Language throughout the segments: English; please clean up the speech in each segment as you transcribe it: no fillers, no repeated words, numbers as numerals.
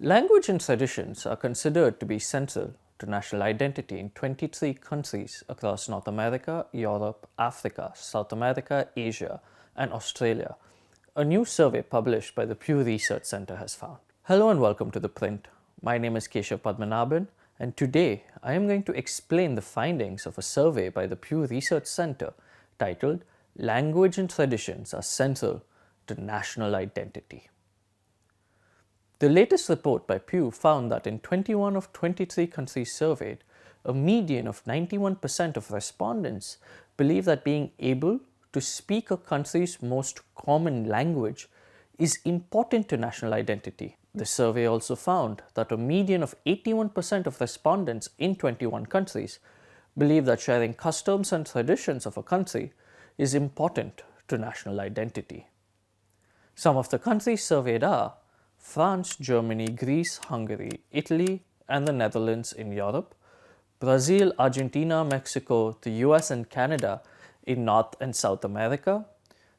Language and traditions are considered to be central to national identity in 23 countries across North America, Europe, Africa, South America, Asia, and Australia, a new survey published by the Pew Research Center has found. Hello and welcome to The Print. My name is Keshav Padmanabhan, and today I am going to explain the findings of a survey by the Pew Research Center titled Language and Traditions are Central to National Identity. The latest report by Pew found that in 21 of 23 countries surveyed, a median of 91% of respondents believe that being able to speak a country's most common language is important to national identity. The survey also found that a median of 81% of respondents in 21 countries believe that sharing customs and traditions of a country is important to national identity. Some of the countries surveyed are France, Germany, Greece, Hungary, Italy, and the Netherlands in Europe, Brazil, Argentina, Mexico, the US and Canada in North and South America,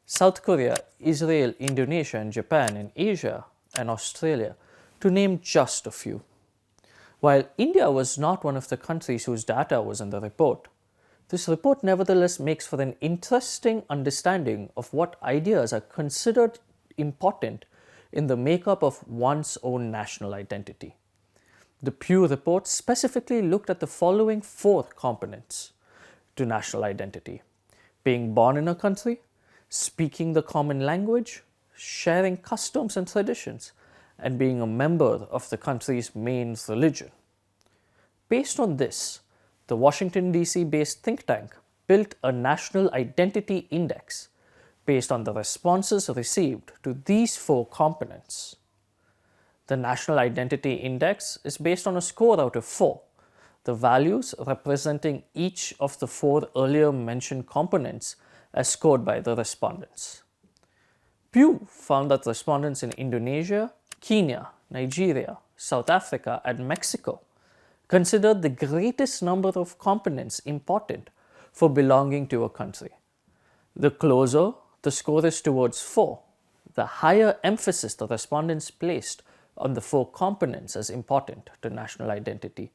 South Korea, Israel, Indonesia, and Japan in Asia, and Australia, to name just a few. While India was not one of the countries whose data was in the report, this report nevertheless makes for an interesting understanding of what ideas are considered important in the makeup of one's own national identity. The Pew report specifically looked at the following 4 components to national identity: being born in a country, speaking the common language, sharing customs and traditions, and being a member of the country's main religion. Based on this, the Washington, D.C. based think tank built a national identity index based on the responses received to these 4 components. The National Identity Index is based on a score out of 4, the values representing each of the 4 earlier mentioned components as scored by the respondents. Pew found that respondents in Indonesia, Kenya, Nigeria, South Africa, and Mexico considered the greatest number of components important for belonging to a country. The closer the score is towards 4, the higher emphasis the respondents placed on the 4 components as important to national identity.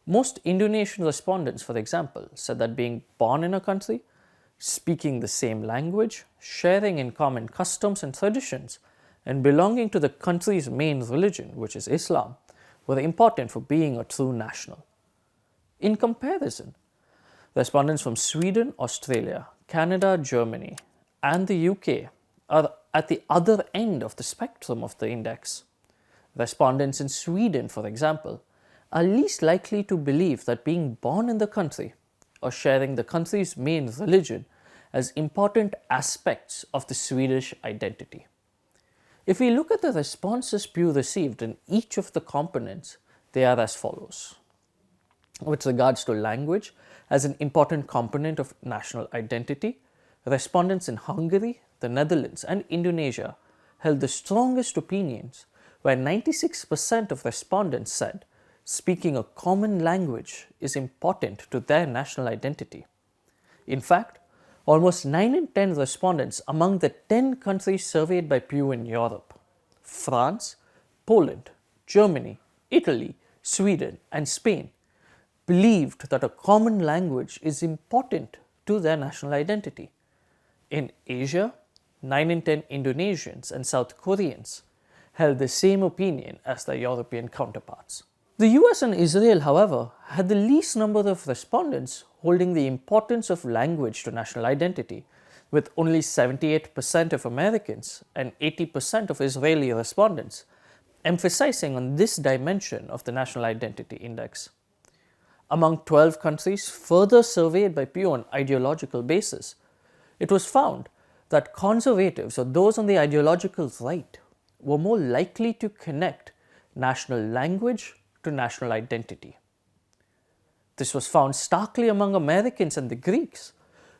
Most Indonesian respondents, for example, said that being born in a country, speaking the same language, sharing in common customs and traditions, and belonging to the country's main religion, which is Islam, were important for being a true national. In comparison, respondents from Sweden, Australia, Canada, Germany, and the UK are at the other end of the spectrum of the index. Respondents in Sweden, for example, are least likely to believe that being born in the country or sharing the country's main religion as important aspects of the Swedish identity. If we look at the responses Pew received in each of the components, they are as follows. With regards to language as an important component of national identity, respondents in Hungary, the Netherlands, and Indonesia held the strongest opinions, where 96% of respondents said speaking a common language is important to their national identity. In fact, almost 9 in 10 respondents among the 10 countries surveyed by Pew in Europe, France, Poland, Germany, Italy, Sweden, and Spain, believed that a common language is important to their national identity. In Asia, 9 in 10 Indonesians and South Koreans held the same opinion as their European counterparts. The US and Israel, however, had the least number of respondents holding the importance of language to national identity, with only 78% of Americans and 80% of Israeli respondents emphasizing on this dimension of the National Identity Index. Among 12 countries further surveyed by Pew on ideological basis, it was found that conservatives, or those on the ideological right, were more likely to connect national language to national identity. This was found starkly among Americans and the Greeks,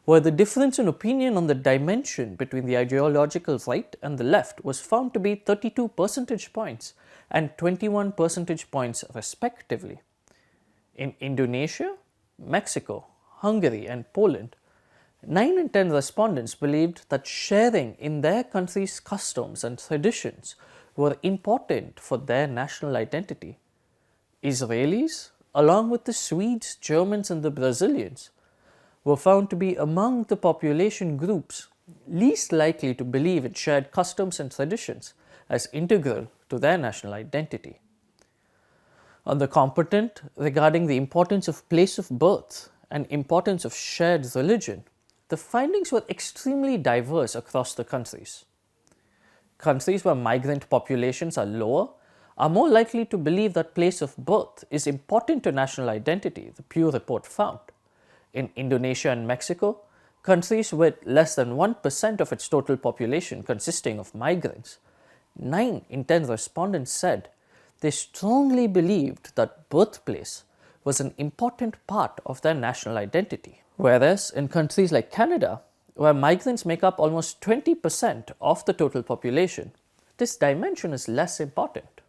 where the difference in opinion on the dimension between the ideological right and the left was found to be 32 percentage points and 21 percentage points respectively. In Indonesia, Mexico, Hungary, and Poland, 9 in 10 respondents believed that sharing in their country's customs and traditions were important for their national identity. Israelis, along with the Swedes, Germans, and the Brazilians, were found to be among the population groups least likely to believe in shared customs and traditions as integral to their national identity. On the competent regarding the importance of place of birth and importance of shared religion, the findings were extremely diverse across the countries. Countries where migrant populations are lower are more likely to believe that place of birth is important to national identity, the Pew report found. In Indonesia and Mexico, countries with less than 1% of its total population consisting of migrants, 9 in 10 respondents said they strongly believed that birthplace was an important part of their national identity. Whereas in countries like Canada, where migrants make up almost 20% of the total population, this dimension is less important.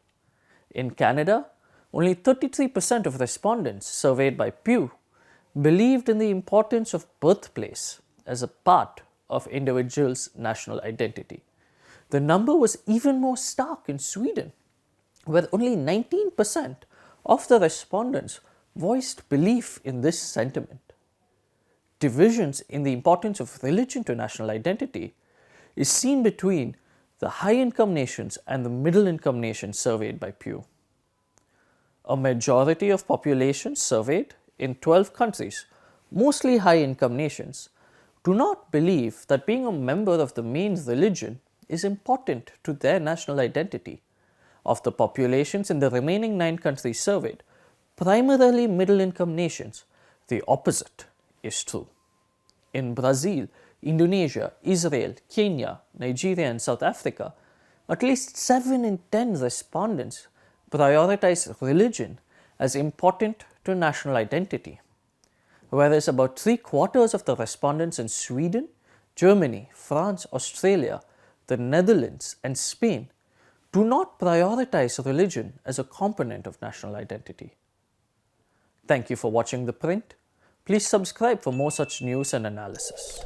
In Canada, only 33% of respondents surveyed by Pew believed in the importance of birthplace as a part of individuals' national identity. The number was even more stark in Sweden, where only 19% of the respondents voiced belief in this sentiment. Divisions in the importance of religion to national identity is seen between the high-income nations and the middle-income nations surveyed by Pew. A majority of populations surveyed in 12 countries, mostly high-income nations, do not believe that being a member of the main religion is important to their national identity. Of the populations in the remaining 9 countries surveyed, primarily middle-income nations, the opposite is true. In Brazil, Indonesia, Israel, Kenya, Nigeria, and South Africa, at least 7 in 10 respondents prioritize religion as important to national identity, whereas about 3/4 of the respondents in Sweden, Germany, France, Australia, the Netherlands, and Spain do not prioritize religion as a component of national identity. Thank you for watching The Print. Please subscribe for more such news and analysis.